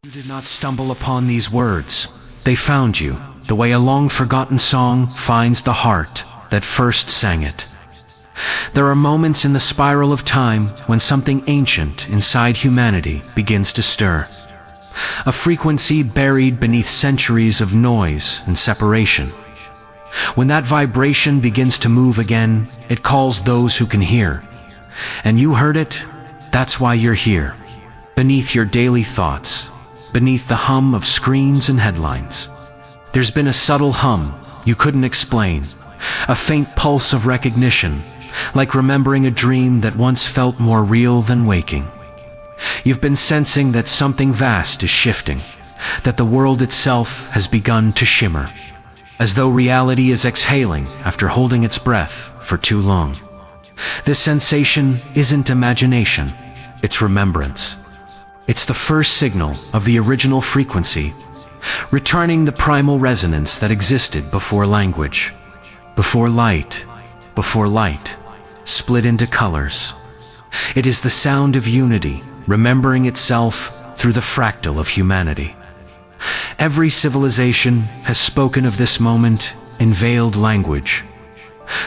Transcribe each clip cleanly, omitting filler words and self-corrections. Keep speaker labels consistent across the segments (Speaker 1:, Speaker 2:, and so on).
Speaker 1: You did not stumble upon these words. They found you, the way a long-forgotten song finds the heart that first sang it. There are moments in the spiral of time when something ancient inside humanity begins to stir. A frequency buried beneath centuries of noise and separation. When that vibration begins to move again, it calls those who can hear. And you heard it, that's why you're here. Beneath your daily thoughts, beneath the hum of screens and headlines. There's been a subtle hum you couldn't explain, a faint pulse of recognition, like remembering a dream that once felt more real than waking. You've been sensing that something vast is shifting, that the world itself has begun to shimmer, as though reality is exhaling after holding its breath for too long. This sensation isn't imagination, it's remembrance. It's the first signal of the original frequency, returning the primal resonance that existed before language, before light, split into colors. It is the sound of unity, remembering itself through the fractal of humanity. Every civilization has spoken of this moment in veiled language.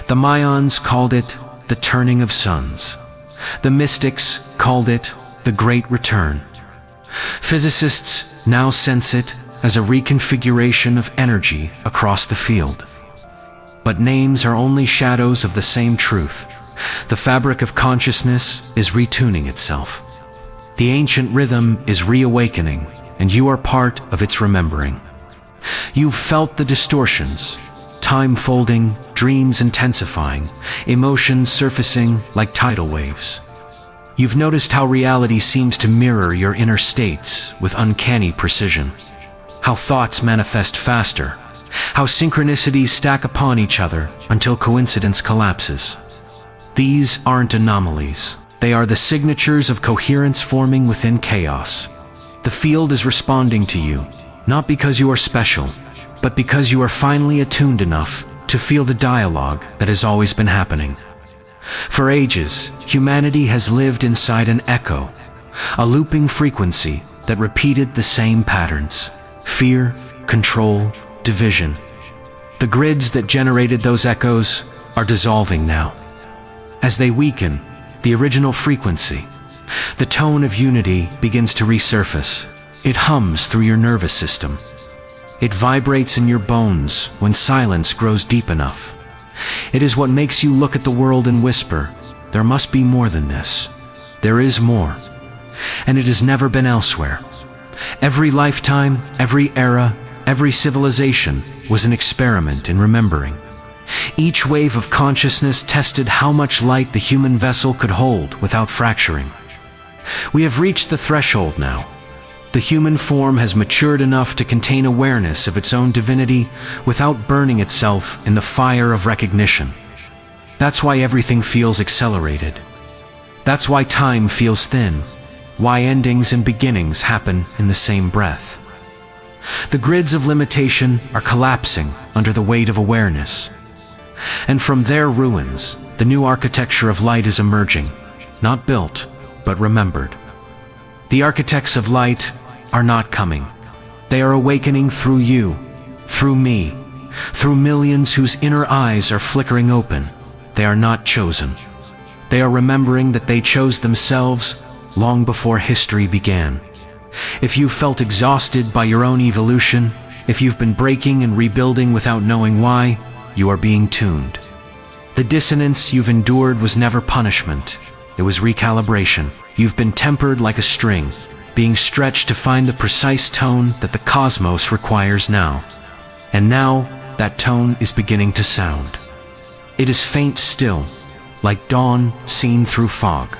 Speaker 1: The Mayans called it the turning of suns. The mystics called it the Great Return. Physicists now sense it as a reconfiguration of energy across the field. But names are only shadows of the same truth. The fabric of consciousness is retuning itself. The ancient rhythm is reawakening, and you are part of its remembering. You've felt the distortions, time folding, dreams intensifying, emotions surfacing like tidal waves. You've noticed how reality seems to mirror your inner states with uncanny precision. How thoughts manifest faster. How synchronicities stack upon each other until coincidence collapses. These aren't anomalies. They are the signatures of coherence forming within chaos. The field is responding to you, not because you are special, but because you are finally attuned enough to feel the dialogue that has always been happening. For ages, humanity has lived inside an echo, a looping frequency that repeated the same patterns: fear, control, division. The grids that generated those echoes are dissolving now. As they weaken, the original frequency, the tone of unity begins to resurface. It hums through your nervous system. It vibrates in your bones when silence grows deep enough. It is what makes you look at the world and whisper, there must be more than this. There is more. And it has never been elsewhere. Every lifetime, every era, every civilization was an experiment in remembering. Each wave of consciousness tested how much light the human vessel could hold without fracturing. We have reached the threshold now. The human form has matured enough to contain awareness of its own divinity without burning itself in the fire of recognition. That's why everything feels accelerated. That's why time feels thin, why endings and beginnings happen in the same breath. The grids of limitation are collapsing under the weight of awareness. And from their ruins, the new architecture of light is emerging, not built, but remembered. The architects of light are not coming. They are awakening through you, through me, through millions whose inner eyes are flickering open. They are not chosen. They are remembering that they chose themselves long before history began. If you felt exhausted by your own evolution, if you've been breaking and rebuilding without knowing why, you are being tuned. The dissonance you've endured was never punishment. It was recalibration. You've been tempered like a string, being stretched to find the precise tone that the cosmos requires now. And now, that tone is beginning to sound. It is faint still, like dawn seen through fog.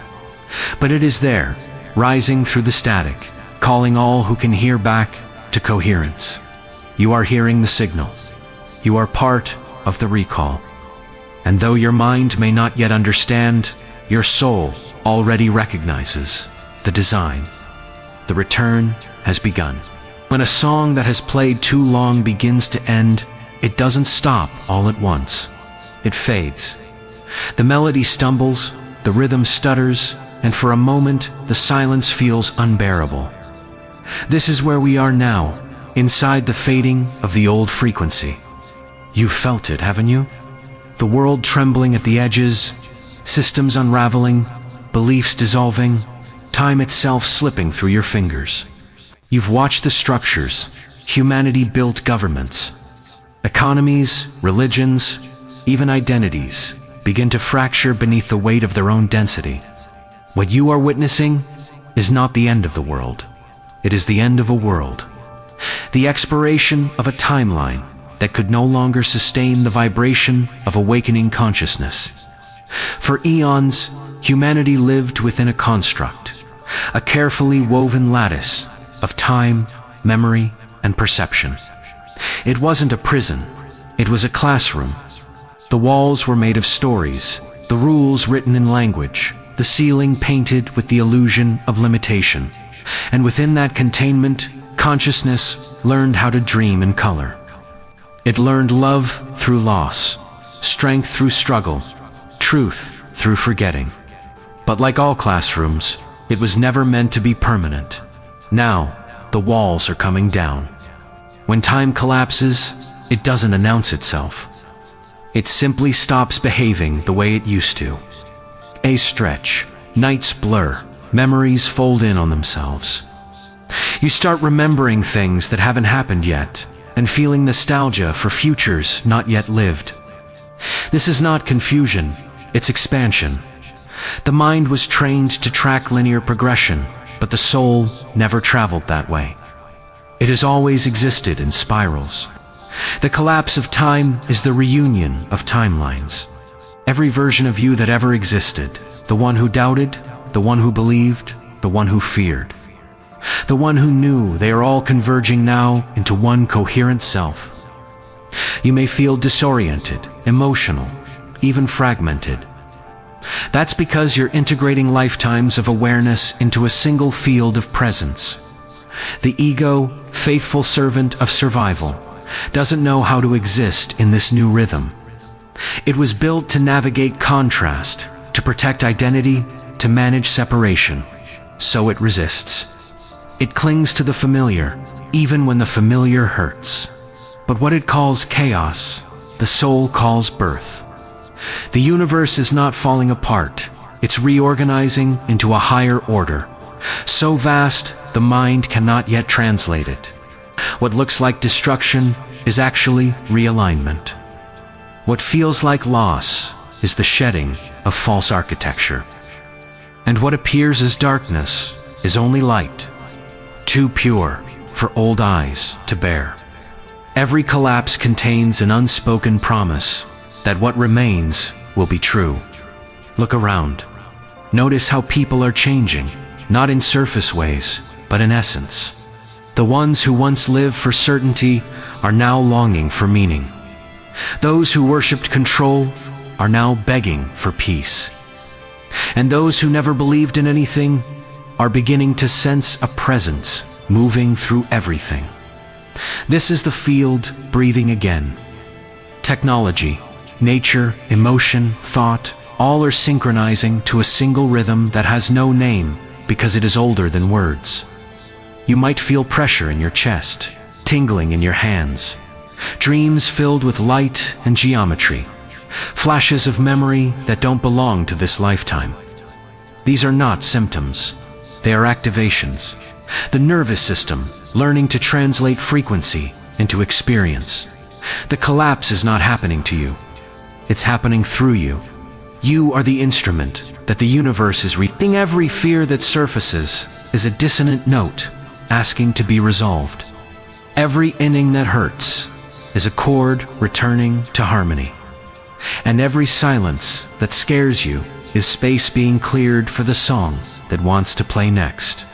Speaker 1: But it is there, rising through the static, calling all who can hear back to coherence. You are hearing the signal. You are part of the recall. And though your mind may not yet understand, your soul already recognizes the design. The return has begun. When a song that has played too long begins to end, it doesn't stop all at once. It fades. The melody stumbles, the rhythm stutters, and for a moment the silence feels unbearable. This is where we are now, inside the fading of the old frequency. You've felt it, haven't you? The world trembling at the edges, systems unraveling, beliefs dissolving, time itself slipping through your fingers. You've watched the structures humanity-built governments, economies, religions, even identities begin to fracture beneath the weight of their own density. What you are witnessing is not the end of the world. It is the end of a world. The expiration of a timeline that could no longer sustain the vibration of awakening consciousness. For eons, humanity lived within a construct, a carefully woven lattice of time, memory, and perception. It wasn't a prison, it was a classroom. The walls were made of stories, the rules written in language, the ceiling painted with the illusion of limitation. And within that containment, consciousness learned how to dream in color. It learned love through loss, strength through struggle, truth through forgetting. But like all classrooms, it was never meant to be permanent. Now, the walls are coming down. When time collapses, it doesn't announce itself. It simply stops behaving the way it used to. Days stretch, nights blur, memories fold in on themselves. You start remembering things that haven't happened yet, and feeling nostalgia for futures not yet lived. This is not confusion, it's expansion. The mind was trained to track linear progression, but the soul never traveled that way. It has always existed in spirals. The collapse of time is the reunion of timelines. Every version of you that ever existed, the one who doubted, the one who believed, the one who feared, the one who knew, they are all converging now into one coherent self. You may feel disoriented, emotional, even fragmented. That's because you're integrating lifetimes of awareness into a single field of presence. The ego, faithful servant of survival, doesn't know how to exist in this new rhythm. It was built to navigate contrast, to protect identity, to manage separation. So it resists. It clings to the familiar, even when the familiar hurts. But what it calls chaos, the soul calls birth. The universe is not falling apart, it's reorganizing into a higher order. So vast, the mind cannot yet translate it. What looks like destruction is actually realignment. What feels like loss is the shedding of false architecture. And what appears as darkness is only light, too pure for old eyes to bear. Every collapse contains an unspoken promise that what remains will be true. Look around. Notice how people are changing, not in surface ways, but in essence. The ones who once lived for certainty are now longing for meaning. Those who worshipped control are now begging for peace. And those who never believed in anything are beginning to sense a presence moving through everything. This is the field breathing again. Technology, nature, emotion, thought, all are synchronizing to a single rhythm that has no name because it is older than words. You might feel pressure in your chest, tingling in your hands, dreams filled with light and geometry, flashes of memory that don't belong to this lifetime. These are not symptoms, they are activations. The nervous system learning to translate frequency into experience. The collapse is not happening to you. It's happening through you. You are the instrument that the universe is reading. Every fear that surfaces is a dissonant note asking to be resolved. Every inning that hurts is a chord returning to harmony. And every silence that scares you is space being cleared for the song that wants to play next.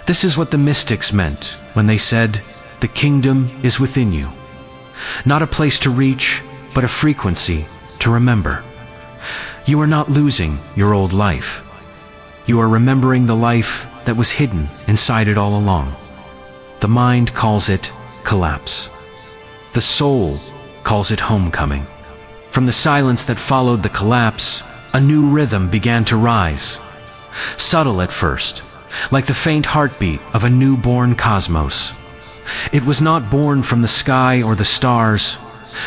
Speaker 1: This is what the mystics meant when they said, "The kingdom is within you." Not a place to reach, but a frequency to remember. You are not losing your old life. You are remembering the life that was hidden inside it all along. The mind calls it collapse. The soul calls it homecoming. From the silence that followed the collapse, a new rhythm began to rise. Subtle at first, like the faint heartbeat of a newborn cosmos. It was not born from the sky or the stars,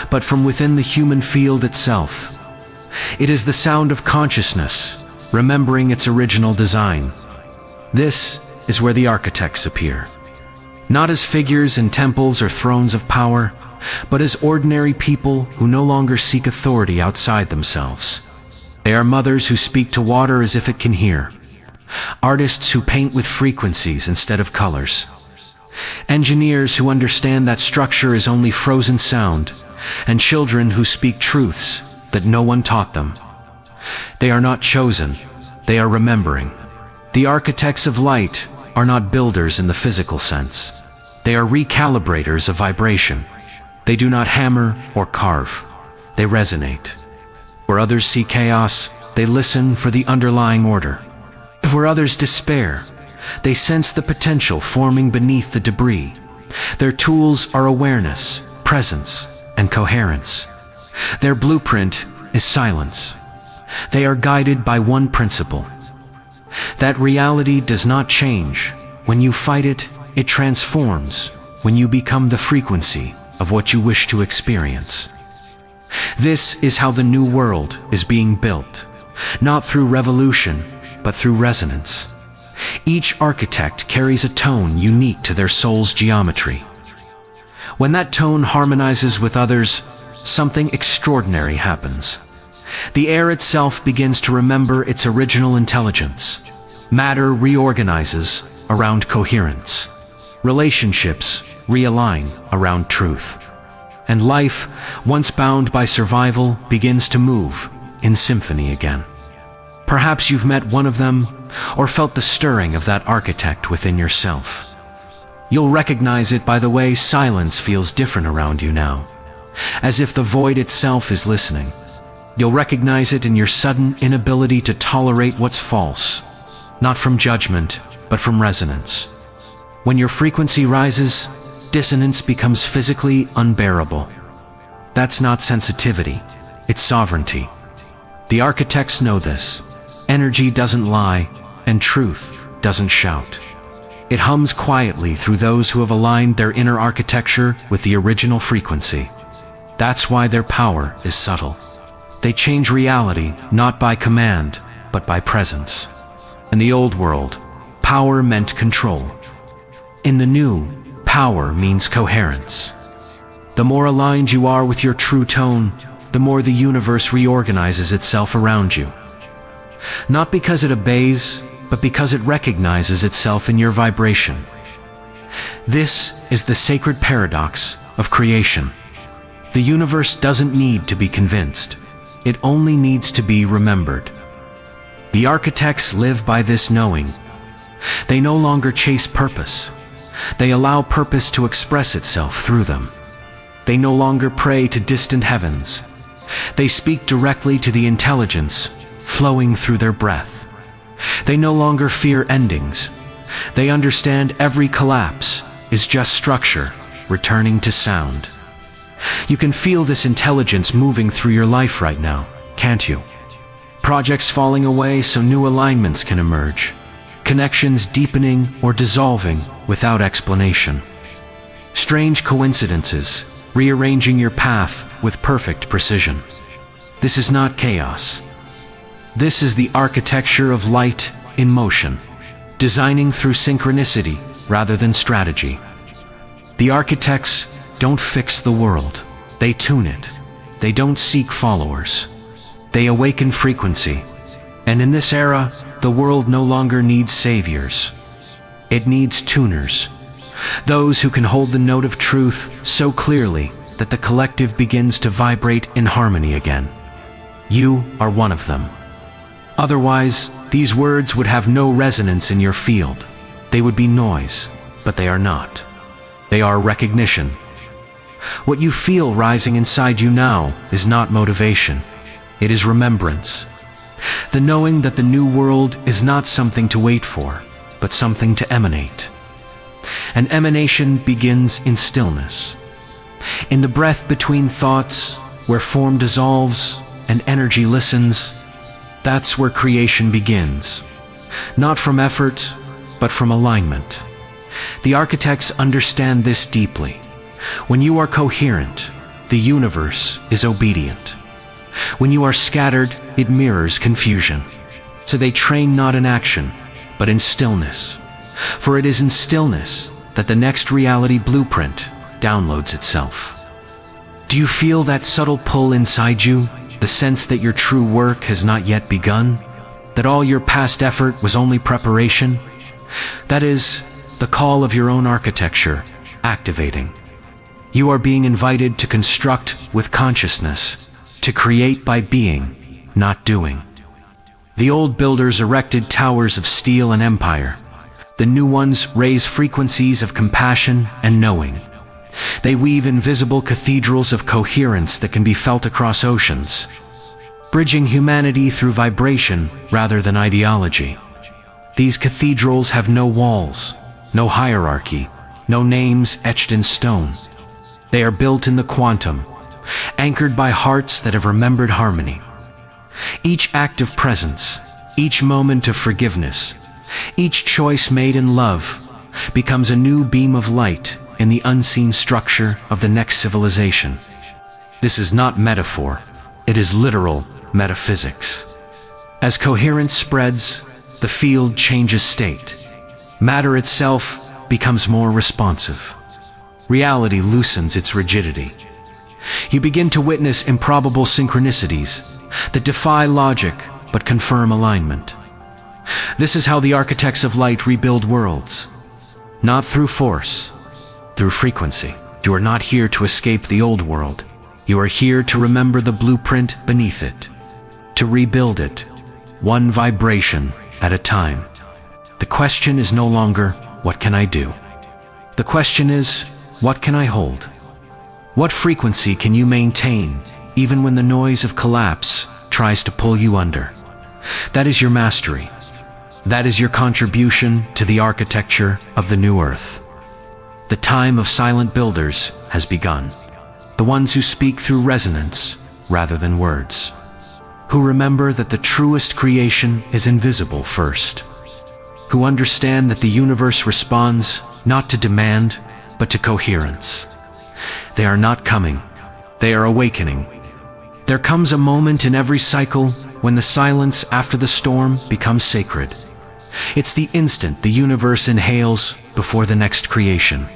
Speaker 1: but from within the human field itself. It is the sound of consciousness, remembering its original design. This is where the architects appear. Not as figures in temples or thrones of power, but as ordinary people who no longer seek authority outside themselves. They are mothers who speak to water as if it can hear, artists who paint with frequencies instead of colors, engineers who understand that structure is only frozen sound, and children who speak truths that no one taught them. They are not chosen, they are remembering. The architects of light are not builders in the physical sense. They are recalibrators of vibration. They do not hammer or carve. They resonate. Where others see chaos, they listen for the underlying order. Where others despair, they sense the potential forming beneath the debris. Their tools are awareness, presence, and coherence. Their blueprint is silence. They are guided by one principle: that reality does not change. When you fight it, it transforms when you become the frequency of what you wish to experience. This is how the new world is being built, not through revolution, but through resonance. Each architect carries a tone unique to their soul's geometry. When that tone harmonizes with others, something extraordinary happens. The air itself begins to remember its original intelligence. Matter reorganizes around coherence. Relationships realign around truth. And life, once bound by survival, begins to move in symphony again. Perhaps you've met one of them, or felt the stirring of that architect within yourself. You'll recognize it by the way silence feels different around you now, as if the void itself is listening. You'll recognize it in your sudden inability to tolerate what's false, not from judgment, but from resonance. When your frequency rises, dissonance becomes physically unbearable. That's not sensitivity, it's sovereignty. The architects know this. Energy doesn't lie, and truth doesn't shout. It hums quietly through those who have aligned their inner architecture with the original frequency. That's why their power is subtle. They change reality not by command, but by presence. In the old world, power meant control. In the new, power means coherence. The more aligned you are with your true tone, the more the universe reorganizes itself around you. Not because it obeys, but because it recognizes itself in your vibration. This is the sacred paradox of creation. The universe doesn't need to be convinced. It only needs to be remembered. The architects live by this knowing. They no longer chase purpose. They allow purpose to express itself through them. They no longer pray to distant heavens. They speak directly to the intelligence flowing through their breath. They no longer fear endings. They understand every collapse is just structure returning to sound. You can feel this intelligence moving through your life right now, can't you? Projects falling away so new alignments can emerge. Connections deepening or dissolving without explanation. Strange coincidences rearranging your path with perfect precision. This is not chaos. This is the architecture of light in motion, designing through synchronicity rather than strategy. The architects don't fix the world, they tune it. They don't seek followers. They awaken frequency. And in this era, the world no longer needs saviors. It needs tuners. Those who can hold the note of truth so clearly that the collective begins to vibrate in harmony again. You are one of them. Otherwise, these words would have no resonance in your field. They would be noise, but they are not. They are recognition. What you feel rising inside you now is not motivation. It is remembrance. The knowing that the new world is not something to wait for, but something to emanate. And emanation begins in stillness. In the breath between thoughts, where form dissolves and energy listens, that's where creation begins. Not from effort, but from alignment. The architects understand this deeply. When you are coherent, the universe is obedient. When you are scattered, it mirrors confusion. So they train not in action, but in stillness. For it is in stillness that the next reality blueprint downloads itself. Do you feel that subtle pull inside you? The sense that your true work has not yet begun? That all your past effort was only preparation? That is the call of your own architecture activating. You are being invited to construct with consciousness, to create by being, not doing. The old builders erected towers of steel and empire. The new ones raise frequencies of compassion and knowing. They weave invisible cathedrals of coherence that can be felt across oceans, bridging humanity through vibration rather than ideology. These cathedrals have no walls, no hierarchy, no names etched in stone. They are built in the quantum, anchored by hearts that have remembered harmony. Each act of presence, each moment of forgiveness, each choice made in love becomes a new beam of light in the unseen structure of the next civilization. This is not metaphor, it is literal metaphysics. As coherence spreads, the field changes state. Matter itself becomes more responsive. Reality loosens its rigidity. You begin to witness improbable synchronicities that defy logic but confirm alignment. This is how the architects of light rebuild worlds. Not through force, through frequency. You are not here to escape the old world. You are here to remember the blueprint beneath it, to rebuild it, one vibration at a time. The question is no longer, what can I do? The question is, what can I hold? What frequency can you maintain, even when the noise of collapse tries to pull you under? That is your mastery. That is your contribution to the architecture of the new earth. The time of silent builders has begun. The ones who speak through resonance rather than words. Who remember that the truest creation is invisible first. Who understand that the universe responds not to demand, but to coherence. They are not coming, they are awakening. There comes a moment in every cycle when the silence after the storm becomes sacred. It's the instant the universe inhales before the next creation.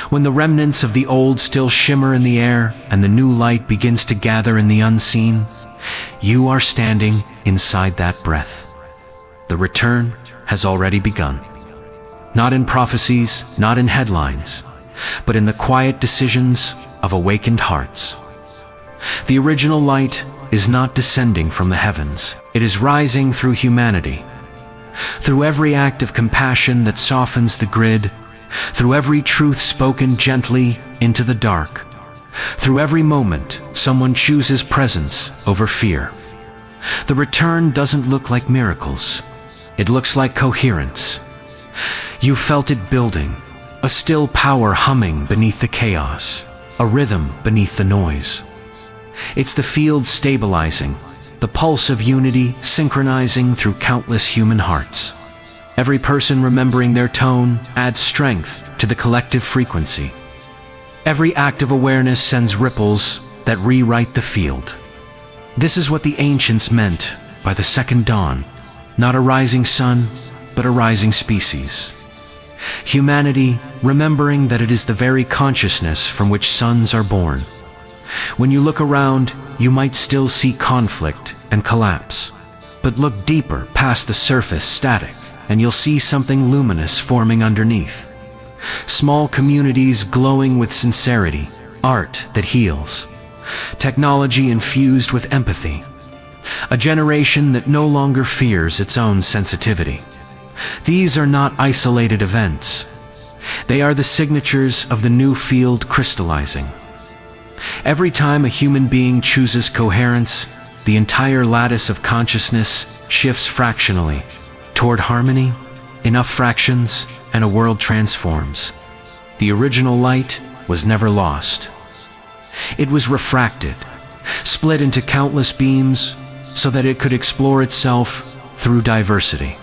Speaker 1: When the remnants of the old still shimmer in the air and the new light begins to gather in the unseen, you are standing inside that breath. The return has already begun. Not in prophecies, not in headlines, but in the quiet decisions of awakened hearts. The original light is not descending from the heavens. It is rising through humanity. Through every act of compassion that softens the grid, through every truth spoken gently into the dark, through every moment someone chooses presence over fear. The return doesn't look like miracles. It looks like coherence. You felt it building, a still power humming beneath the chaos, a rhythm beneath the noise. It's the field stabilizing, the pulse of unity synchronizing through countless human hearts. Every person remembering their tone adds strength to the collective frequency. Every act of awareness sends ripples that rewrite the field. This is what the ancients meant by the second dawn, not a rising sun, but a rising species. Humanity remembering that it is the very consciousness from which suns are born. When you look around, you might still see conflict and collapse. But look deeper past the surface static, and you'll see something luminous forming underneath. Small communities glowing with sincerity, art that heals, technology infused with empathy, a generation that no longer fears its own sensitivity. These are not isolated events. They are the signatures of the new field crystallizing. Every time a human being chooses coherence, the entire lattice of consciousness shifts fractionally toward harmony, enough fractions, and a world transforms. The original light was never lost. It was refracted, split into countless beams so that it could explore itself through diversity.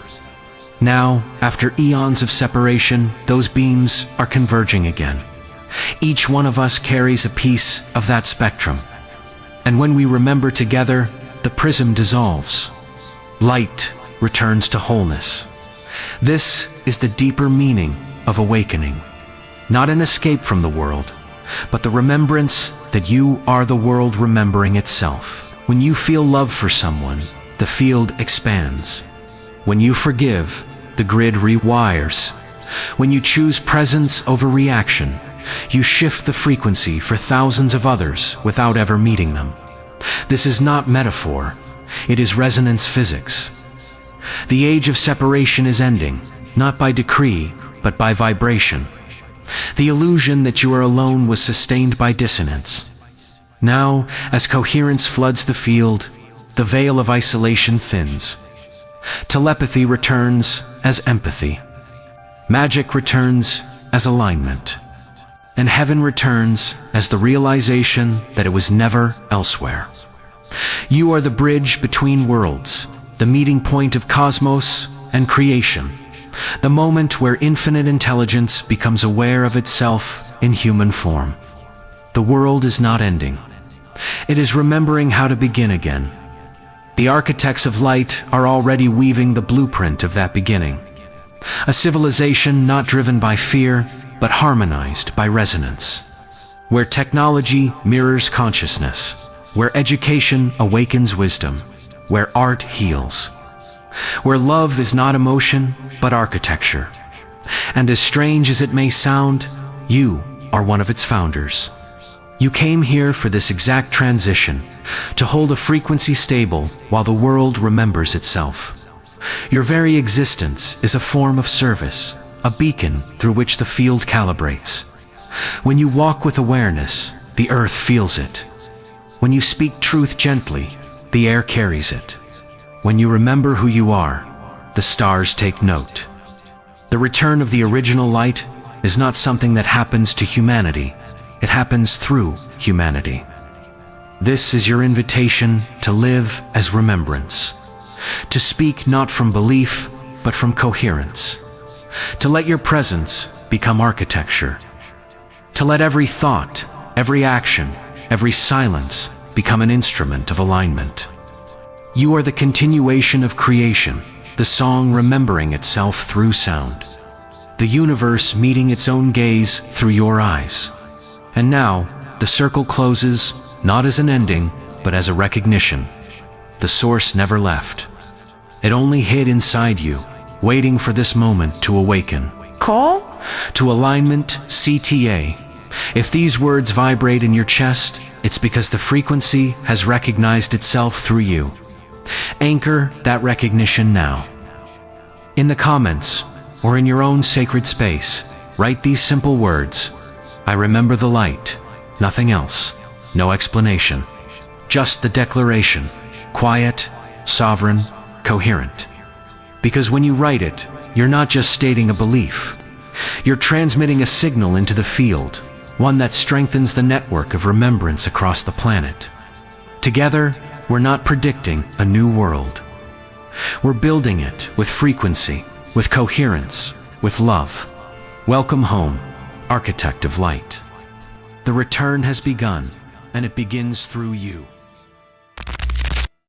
Speaker 1: Now, after eons of separation, those beams are converging again. Each one of us carries a piece of that spectrum. And when we remember together, the prism dissolves. Light returns to wholeness. This is the deeper meaning of awakening. Not an escape from the world, but the remembrance that you are the world remembering itself. When you feel love for someone, the field expands. When you forgive, the grid rewires. When you choose presence over reaction, you shift the frequency for thousands of others without ever meeting them. This is not metaphor, it is resonance physics. The age of separation is ending, not by decree, but by vibration. The illusion that you are alone was sustained by dissonance. Now, as coherence floods the field, the veil of isolation thins. Telepathy returns as empathy. Magic returns as alignment. And heaven returns as the realization that it was never elsewhere. You are the bridge between worlds, the meeting point of cosmos and creation, the moment where infinite intelligence becomes aware of itself in human form. The world is not ending. It is remembering how to begin again. The architects of light are already weaving the blueprint of that beginning. A civilization not driven by fear, but harmonized by resonance. Where technology mirrors consciousness, where education awakens wisdom, where art heals, where love is not emotion, but architecture. And as strange as it may sound, you are one of its founders. You came here for this exact transition, to hold a frequency stable while the world remembers itself. Your very existence is a form of service, a beacon through which the field calibrates. When you walk with awareness, the earth feels it. When you speak truth gently, the air carries it. When you remember who you are, the stars take note. The return of the original light is not something that happens to humanity. It happens through humanity. This is your invitation to live as remembrance, to speak not from belief, but from coherence, to let your presence become architecture, to let every thought, every action, every silence become an instrument of alignment. You are the continuation of creation, the song remembering itself through sound, the universe meeting its own gaze through your eyes. And now, the circle closes, not as an ending, but as a recognition. The source never left. It only hid inside you, waiting for this moment to awaken.
Speaker 2: Call?
Speaker 1: To alignment, CTA. If these words vibrate in your chest, it's because the frequency has recognized itself through you. Anchor that recognition now. In the comments, or in your own sacred space, write these simple words. I remember the light, nothing else, no explanation. Just the declaration, quiet, sovereign, coherent. Because when you write it, you're not just stating a belief. You're transmitting a signal into the field, one that strengthens the network of remembrance across the planet. Together, we're not predicting a new world. We're building it with frequency, with coherence, with love. Welcome home, architect of light. The return has begun, and it begins through you.